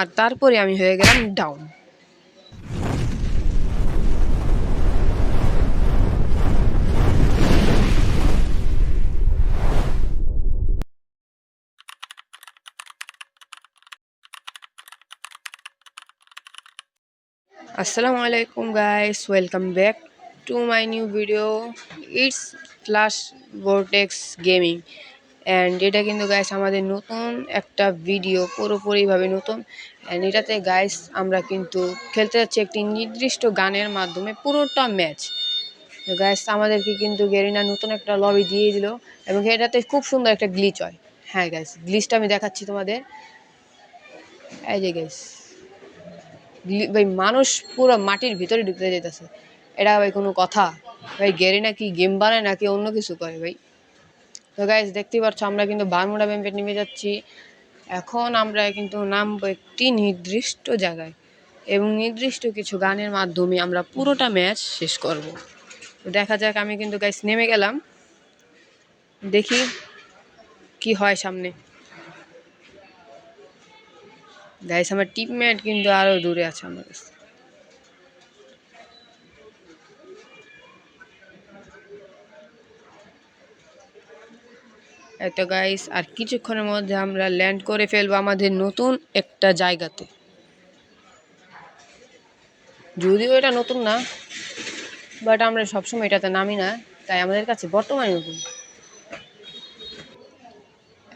আর তারপরে আমি হয়ে গেলাম down. Assalamu alaikum guys, welcome back to my new video. It's Flash Vortex Gaming and এটা কিন্তু গাইস আমাদের নতুন একটা ভিডিও, পুরোপুরিভাবে নতুন। অ্যান্ড এটাতে গাইস আমরা কিন্তু খেলতে যাচ্ছি একটি নির্দিষ্ট গানের মাধ্যমে পুরোটা ম্যাচ। তো গাইস আমাদেরকে কিন্তু গেরিনা নতুন একটা লবি দিয়ে দিল এবং এটাতে খুব সুন্দর একটা গ্লিচ হয়। হ্যাঁ গাইস, গ্লিচটা আমি দেখাচ্ছি তোমাদের। এই যে গাইস, ভাই মানুষ পুরো মাটির ভিতরে ঢুকতে যেতেছে, এটা ভাই কোনো কথা? ভাই গেরিনা কি গেম বানায় নাকি অন্য কিছু করে ভাই? তো গাইস দেখতেই পাচ্ছ আমরা কিন্তু বারমুডা ম্যাপে নেমে যাচ্ছি। এখন আমরা কিন্তু নামবো একটি নির্দিষ্ট জায়গায় এবং নির্দিষ্ট কিছু গানের মাধ্যমে আমরা পুরোটা ম্যাচ শেষ করব। তো দেখা যাক, আমি কিন্তু গাইস নেমে গেলাম, দেখি কি হয় সামনে। গাইস আমার টিমমেট কিন্তু আরো দূরে আছে আমার কাছে। এতো গাইস আর কিছুক্ষণের মধ্যে আমরা ল্যান্ড করে ফেলবো আমাদের নতুন একটা জায়গাতে। যদিও এটা নতুন না, বাট আমরা সবসময় এটাতে নামি না, তাই আমাদের কাছে বর্তমানে নতুন।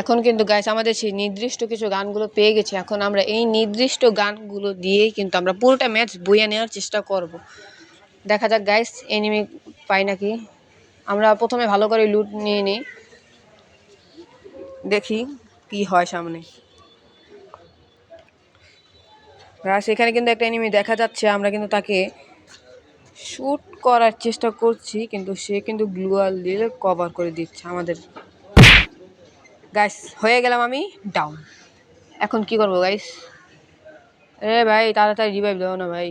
এখন কিন্তু গাইস আমাদের সেই নির্দিষ্ট কিছু গানগুলো পেয়ে গেছি। এখন আমরা এই নির্দিষ্ট গানগুলো দিয়েই কিন্তু আমরা পুরোটা ম্যাচ বইয়ে নেওয়ার চেষ্টা করব। দেখা যাক গাইস এনিমি পাই নাকি। আমরা প্রথমে ভালো করে লুট নিয়ে নিই, দেখি কি হয় সামনে। গাইস এখানে কিন্তু একটা এনিমি দেখা যাচ্ছে, আমরা কিন্তু তাকে শুট করার চেষ্টা করছি, কিন্তু সে কিন্তু গ্লুয়াল দিয়ে কভার করে দিচ্ছে আমাদের। গাইস হয়ে গেলাম আমি ডাউন। এখন কি করবো গাইস? আরে ভাই তাড়াতাড়ি রিভাইভ দাও না ভাই।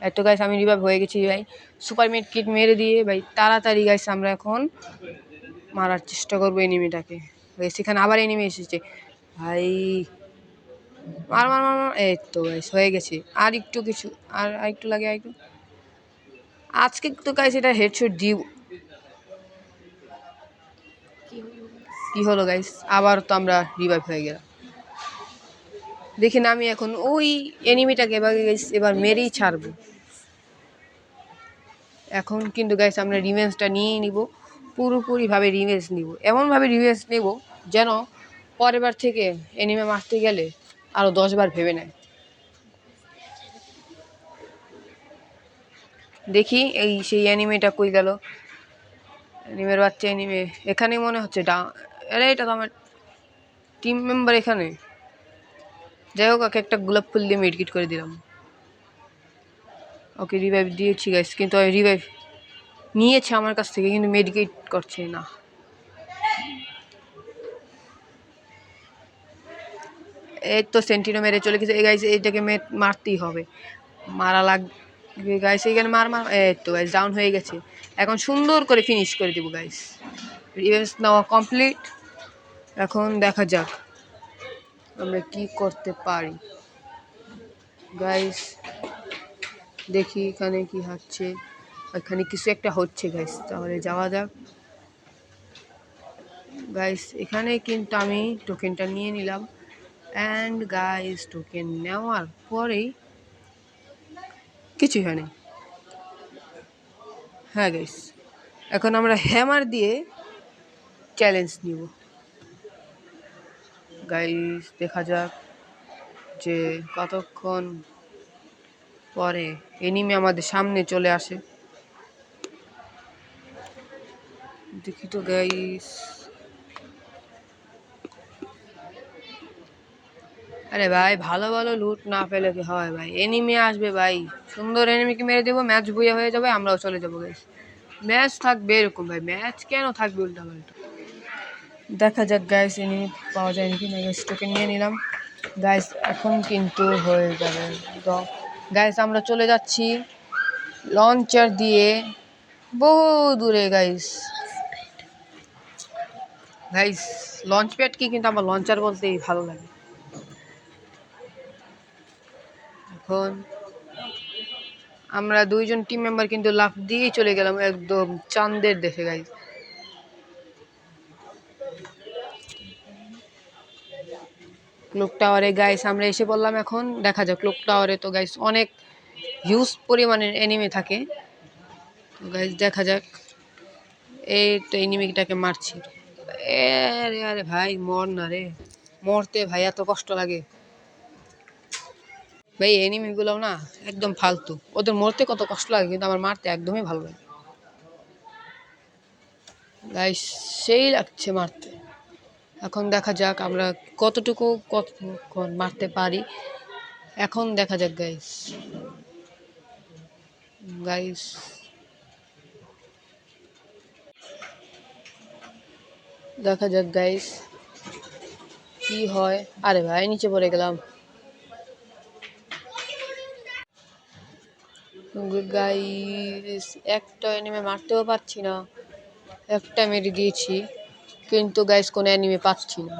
এত গাইস আমি রিভাইভ হয়ে গেছি ভাই, সুপার মিড কিট মেরে দিয়ে ভাই তাড়াতাড়ি গাইস আমরা এখন মারার চেষ্টা করবো এনিমিটাকে। সেখানে আবার এনিমি এসেছে ভাই, মার মার মার মার। এই তো গাইস হয়ে গেছে, আর একটু কিছু, আর একটু লাগে, আর একটু। আজকে তো গাইস এটা হেডশট দিব। কি হলো গাইস? আবার তো আমরা রিভাইভ হয়ে গেলাম। দেখি না আমি এখন ওই এনিমিটাকে এবার মেরেই ছাড়বো। এখন কিন্তু গাইস আমরা রিভেঞ্জটা নিয়ে নিব, পুরোপুরিভাবে রিভেঞ্জ নিব, এমনভাবে রিভেঞ্জ নেব যেন পরের বার থেকে এনিমে মারতে গেলে আরও 10 বার ভেবে নেয়। দেখি এই সেই অ্যানিমেটা কই গেল? অ্যানিমের বাচ্চা অ্যানিমে এখানে মনে হচ্ছে। আরে এটা তো আমার টিম মেম্বার এখানে। যাই হোক, একটা গোলাপ ফুল দিয়ে মেডকিট করে দিলাম। ওকে রিভাইভ দিয়েছি গাইস, কিন্তু রিভাইভ নিয়েছে আমার কাছ থেকে, কিন্তু মেডিকেট করছে না। এই তো সেন্টিনো মেরে চলে গেছে। এই গাইস এইটাকে মারতেই হবে, মারা লাগবে গাইস। এইখানে মার মার। এই তো গাইস ডাউন হয়ে গেছে। এখন সুন্দর করে ফিনিশ করে দিব গাইস। রিভেঞ্জ নেওয়া কমপ্লিট। এখন দেখা যাক আমরা কি করতে পারি গাইস। দেখি এখানে কি হচ্ছে, এখানে কিছু একটা হচ্ছে গাইস, তাহলে যাওয়া যাক গাইস। এখানে কিন্তু আমি টোকেনটা নিয়ে নিলাম, অ্যান্ড গাইস টোকেন নেওয়ার পরেই কিছু হয় না। হ্যাঁ গাইস, এখন আমরা হ্যামার দিয়ে চ্যালেঞ্জ নিব গাইস। দেখা যাক যে কতক্ষণ পরে এনিমি আমাদের সামনে চলে আসে। দেখি তো গাইস। আরে ভাই ভালো ভালো লুট না পেলে কি হয় ভাই? এনিমি আসবে ভাই, সুন্দর এনিমিকে মেরে দেবো, ম্যাচ বুইয়া হয়ে যাবে, আমরাও চলে যাবো গাইস। ম্যাচ থাকবে এরকম ভাই, ম্যাচ কেন থাকবে উল্টা পাল্টা? দেখা যাক গাইস এনিমি পাওয়া যায় নাকি না। গাইস টোকেন নিয়ে নিলাম গাইস, এখন কিন্তু হয়ে যাবে। তো গাইস আমরা চলে যাচ্ছি লঞ্চার দিয়ে বহু দূরে গাইস। গাইস লঞ্চ প্যাড কি, কিন্তু আমার লঞ্চার বলতেই ভালো লাগে। এখন আমরা দুইজন টিম মেম্বার কিন্তু লাফ দিয়ে চলে গেলাম একদম চাঁদের দেশে গাইস। ক্লক টাওয়ারে গাইস আমরা এসে বললাম, এখন দেখা যাক। ক্লক টাওয়ারে তো গাইস অনেক হিউজ পরিমাণের এনিমি থাকে। তো গাইস দেখা যাক। এই তো এনিমিটাকে মারছি। আরে আরে ভাই মর না রে, মরতে ভাই এত কষ্ট লাগে ভাই। এনিমিগুলো না একদম ফালতু, ওদের মরতে কত কষ্ট লাগে কিন্তু আমার মারতে একদমই ভালো লাগে গাইস, সেই লাগছে মারতে। এখন দেখা যাক আমরা কতক্ষণ মারতে পারি। এখন দেখা যাক গাইস। গাইস দেখা যাক গাইস কি হয়। আরে ভাই নিচে পড়ে গেলাম গাইস। একটা এনিমে মারতেও পারছি না, একটা মেরে দিয়েছি কিন্তু গাইস কোনো এনিমে পাচ্ছি না।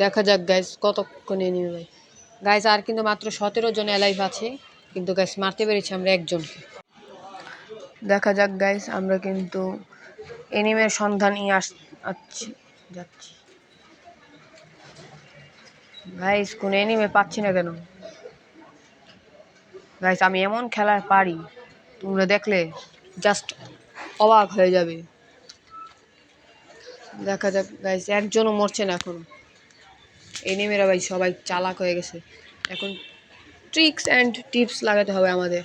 দেখা যাক গাইস কতক্ষণ এনিমে ভাই। গাইস আর কিন্তু মাত্র 17 জন অ্যালাইভ আছে, কিন্তু গাইস মারতে পেরেছি আমরা একজনকে। দেখা যাক গাইস আমরা কিন্তু এনিমের সন্ধান নিয়ে যাচ্ছি গাইস। কোন এনিমে পাচ্ছি না কেন গাইস? আমি এমন খেলা পারি তোমরা দেখলে জাস্ট অবাক হয়ে যাবে। দেখা যাক গাইস, একজনও মরছে না এখনো। এনিমেরা ভাই সবাই চালাক হয়ে গেছে। এখন ট্রিক্স অ্যান্ড টিপস লাগাতে হবে আমাদের।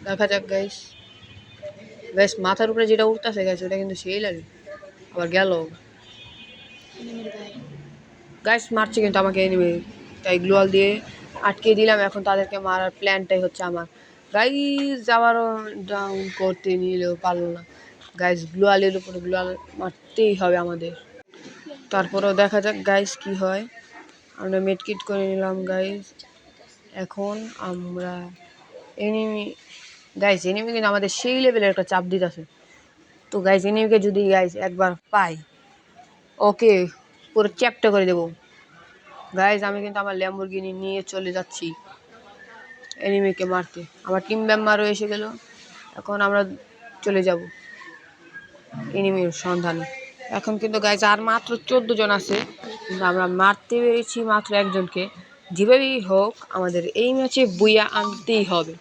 দেখা যাক গাইস। গাইস মাথার উপরে যেটা উঠতেছে গাইস ওটা কিন্তু সেই লাগে। আবার গেল গাইস, মারছে কিন্তু আমাকে এনিমে, তাই গ্লোয়াল দিয়ে আটকে দিলাম। এখন তাদেরকে মারার প্ল্যানটাই হচ্ছে আমার। গাইস আবারও ডাউন করতে নিলেও পারলো না গাইস। গ্লোয়ালের উপরে গ্লোয়াল মারতেই হবে আমাদের। তারপরেও দেখা যাক গাইস কি হয়। আমরা মেডকিট করে নিলাম গাইস। এখন আমরা এনিমি কিন্তু আমাদের সেই লেভেলের একটা চাপ দিতেছে। তো গাইস এনিমিকে যদি গাইস একবার পাই, ওকে পুরো চ্যাপ্টা করে দেবো গাইস। আমি কিন্তু আমার ল্যাম্বরগিনি নিয়ে চলে যাচ্ছি এনিমিকে মারতে। আমার টিম মেম্বারও এসে গেল। এখন আমরা চলে যাব এনিমির সন্ধানে। এখন কিন্তু গাইস আর মাত্র 14 জন আছে, কিন্তু আমরা মারতে পেরেছি মাত্র একজনকে। যেভাবেই হোক আমাদের এই ম্যাচে বুইয়া আনতেই হবে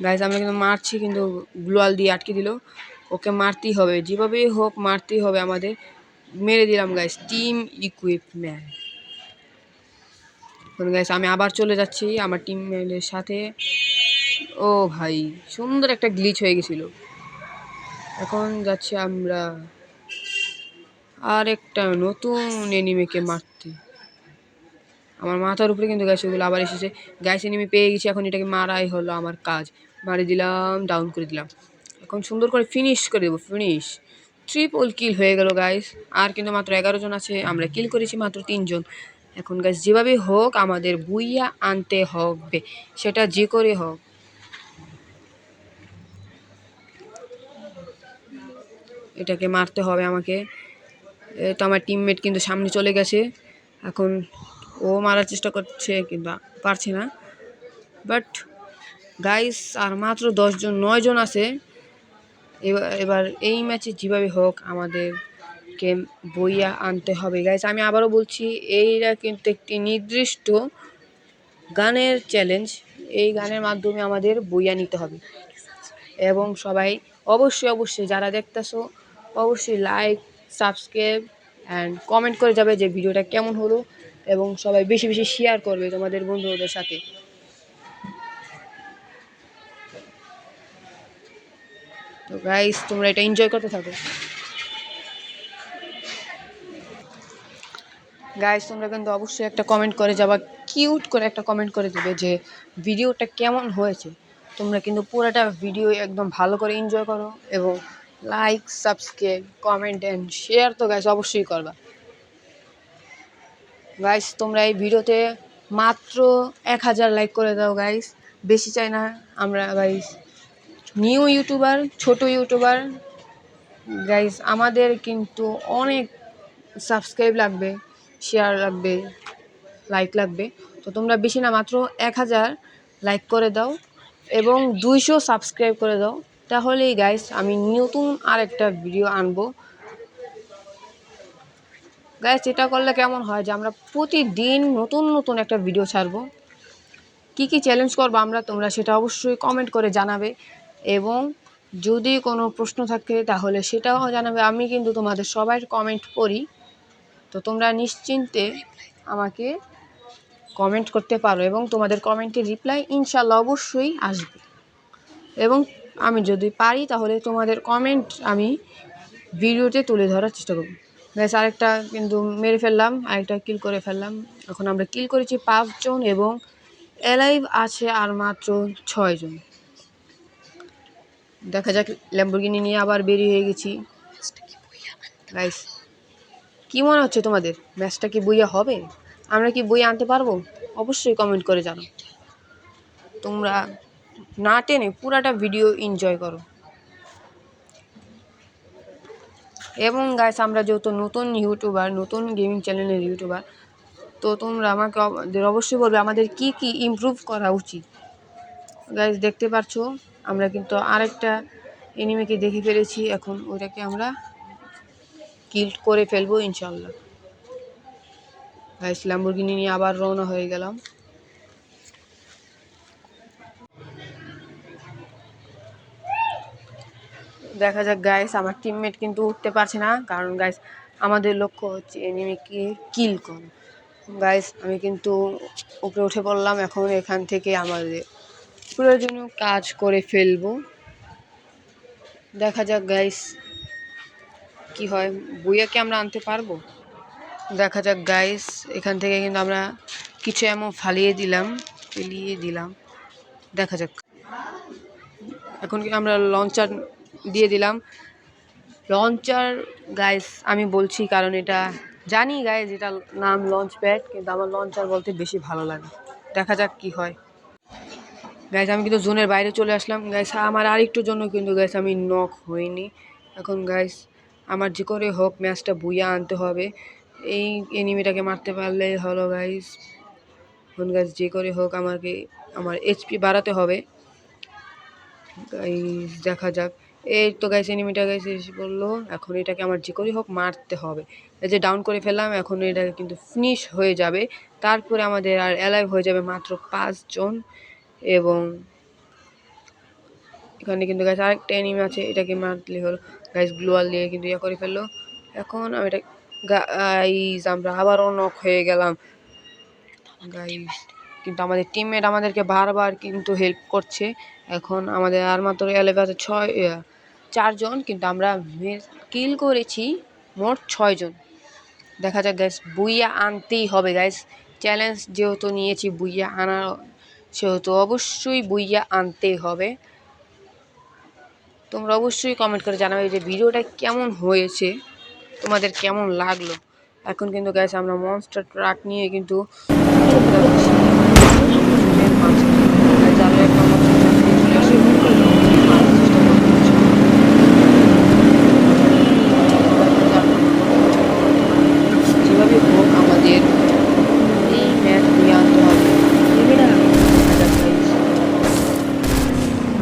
গাইস। আমরা কিন্তু মারছি কিন্তু গ্লোয়াল দিয়ে আটকে দিল। ওকে মারতেই হবে, যেভাবেই হোক মারতেই হবে আমাদের। মেরে দিলাম গাইস। Team equipment. গাইস আমি আবার চলে যাচ্ছি আমার টিমমেটের সাথে। ও ভাই সুন্দর একটা গ্লিচ হয়ে গেছিল। এখন যাচ্ছি আমরা আর একটা নতুন এনিমিকে মারতে। আমার মাথার উপরে কিন্তু গাইস ওগুলো আবার এসেছে। গাইস এনিমি পেয়ে গেছি, এখন এটাকে মারাই হলো আমার কাজ। মারি দিলাম, ডাউন করে দিলাম। এখন সুন্দর করে ফিনিশ করে দেবো। ফিনিশ, ট্রিপল কিল হয়ে গেল গাইস। আর কিন্তু মাত্র 11 জন আছে, আমরা কিল করেছি মাত্র 3 জন। এখন গাইস যেভাবেই হোক আমাদের বুইয়া আনতে হবে, সেটা যে করে হোক। এটাকে মারতে হবে আমাকে। তো আমার টিমমেট কিন্তু সামনে চলে গেছে। এখন ও মারার চেষ্টা করছে কিন্তু পারছে না। বাট গাইস আর মাত্র 9 জন আছে। এবার এই ম্যাচে যেভাবে হোক আমাদেরকে বইয়া আনতে হবে গাইস। আমি আবারও বলছি, এইটা কিন্তু একটি নির্দিষ্ট গানের চ্যালেঞ্জ। এই গানের মাধ্যমে আমাদের বইয়া নিতে হবে। এবং সবাই অবশ্যই যারা দেখতেছো অবশ্যই লাইক, সাবস্ক্রাইব অ্যান্ড কমেন্ট করে যাবে যে ভিডিওটা কেমন হলো। এবং সবাই বেশি বেশি শেয়ার করবে তোমাদের বন্ধুদের সাথে। তো গাইস তোমরা এটা এনজয় করতে থাকো। গাইস তোমরা কিন্তু অবশ্যই একটা কমেন্ট করে যাবা, কিউট করে একটা কমেন্ট করে দেবে যে ভিডিওটা কেমন হয়েছে। তোমরা কিন্তু পুরোটা ভিডিও একদম ভালো করে এনজয় করো এবং like, subscribe, comment and share তো গাইস অবশ্যই করবা। গাইস তোমরা এই ভিডিওতে মাত্র 1000 লাইক করে দাও গাইস, বেশি চাই না আমরা গাইস। নিউ ইউটিউবার, ছোট ইউটিউবার গাইস, আমাদের কিন্তু অনেক সাবস্ক্রাইব লাগবে, শেয়ার লাগবে, লাইক লাগবে। তো তোমরা বেশি না মাত্র 1000 লাইক করে দাও এবং 200 সাবস্ক্রাইব করে দাও, তাহলেই গাইস আমি নতুন আরেকটা ভিডিও আনবো। গাইস এটা করলে কেমন হয় যে আমরা প্রতিদিন নতুন নতুন একটা ভিডিও ছাড়বো। কি কি চ্যালেঞ্জ করবো আমরা, তোমরা সেটা অবশ্যই কমেন্ট করে জানাবে এবং যদি কোনো প্রশ্ন থাকে তাহলে সেটাও জানাবে। আমি কিন্তু তোমাদের সবার কমেন্ট পড়ি, তো তোমরা নিশ্চিন্তে আমাকে কমেন্ট করতে পারো এবং তোমাদের কমেন্টের রিপ্লাই ইনশাল্লাহ অবশ্যই আসবে। এবং আমি যদি পারি তাহলে তোমাদের কমেন্ট আমি ভিডিওতে তুলে ধরার চেষ্টা করব। গাইস আরেকটা কিন্তু মেরে ফেললাম, আরেকটা কিল করে ফেললাম। এখন আমরা কিল করেছি 5 জন এবং অ্যালাইভ আছে আর মাত্র 6 জন। দেখা যাক, ল্যাম্বরগিনি নিয়ে আবার বেরিয়ে হয়ে গেছি। গাইস কি মনে হচ্ছে তোমাদের, ম্যাচটা কি বুইয়া হবে? আমরা কি বই আনতে পারবো? অবশ্যই কমেন্ট করে জানো। তোমরা না টেনে পুরাটা ভিডিও এনজয় করো। এবং গাইস আমরা যেহেতু নতুন ইউটিউবার, নতুন গেমিং চ্যানেলের ইউটিউবার, তো তোমরা আমাকে অবশ্যই বলবে আমাদের কি কি ইমপ্রুভ করা উচিত। গাইস দেখতে পাচ্ছ আমরা কিন্তু আরেকটা এনিমিকে দেখে ফেলেছি, এখন ওইটাকে আমরা কিল করে ফেলবো ইনশাল্লাহ। গাইস ল্যাম্বরগিনি নিয়ে আবার রওনা হয়ে গেলাম। দেখা যাক গাইস, আমার টিমমেট কিন্তু উঠতে পারছে না, কারণ গাইস আমাদের লক্ষ্য হচ্ছে এনিমিকে কিল করা। গাইস আমি কিন্তু উপরে উঠে পড়লাম, এখন এখান থেকে আমাদের প্রয়োজনীয় কাজ করে ফেলবো। দেখা যাক গাইস কি হয়, বুইয়াকে আমরা আনতে পারবো। দেখা যাক গাইস, এখান থেকে কিন্তু আমরা কিছু এমন ফেলিয়ে দিলাম। দেখা যাক, এখন কি আমরা লঞ্চার দিয়ে দিলাম। লঞ্চার গাইস আমি বলছি কারণ এটা জানি গাইস, এটা নাম লঞ্চ প্যাড, কিন্তু আমার লঞ্চার বলতে বেশি ভালো লাগে। দেখা যাক কি হয়। গাইস আমি কিন্তু জোনের বাইরে চলে আসলাম। গাইস আমার আরেকটু জন্য কিন্তু গাইস আমি নক হইনি। এখন গাইস আমার যে করে হোক ম্যাচটা বুইয়া আনতে হবে, এই এনিমিটাকে মারতে পারলে হলো গাইস। এখন গাইস যে করে হোক আমাকে আমার এইচপি বাড়াতে হবে। গাইস দেখা যাক, এই তো গাইস এনিমিটা গাইস এসে বললো, এখন এটাকে আমার যে করে হোক মারতে হবে। এই যে ডাউন করে ফেললাম, এখন এটা কিন্তু ফিনিশ হয়ে যাবে। তারপরে আমাদের আর অ্যালাইভ হয়ে যাবে মাত্র 5 জন। এবং এখানে কিন্তু গাইস আরেকটা এনিমি আছে, এটাকে মারলে হলো। গাইস গ্লোয়াল দিয়ে কিন্তু ইয়া করে ফেললো। এখন আমি এটা গাইস আমরা আবারও নক হয়ে গেলাম। গাইস কিন্তু আমাদের টিমমেট আমাদেরকে বারবার কিন্তু হেল্প করছে। এখন আমাদের আর মাত্র অ্যালাইভ আছে 4 জন, কিন্তু আমরা কিল করেছি মোট 6 জন। দেখা যাক গাইস, বুইয়া আনতেই হবে গাইস। চ্যালেঞ্জ যেহেতু নিয়েছি বুইয়া আনার, সেহেতু অবশ্যই বুইয়া আনতেই হবে। তোমরা অবশ্যই কমেন্ট করে জানাবে যে ভিডিওটা কেমন হয়েছে, তোমাদের কেমন লাগলো। এখন কিন্তু গাইস আমরা মনস্টার ট্রাক নিয়ে কিন্তু যেভাবে হোক আমাদের এই ম্যাচ নিয়ে আনতে হবে।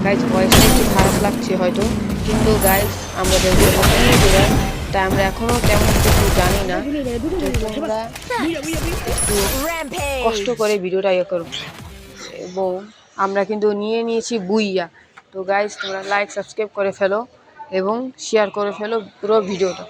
গাইজ ভয়েসটা একটু খারাপ লাগছে হয়তো, কিন্তু গাইজ আমরা যেহেতু তাই আমরা এখনও তেমন কিছু জানি না। তো তোমরা একটু কষ্ট করে ভিডিওটা ইয়ে করো। এবং আমরা কিন্তু নিয়েছি বুইয়া। তো গাইজ তোমরা লাইক সাবস্ক্রাইব করে ফেলো এবং শেয়ার করে ফেলো পুরো ভিডিওটা।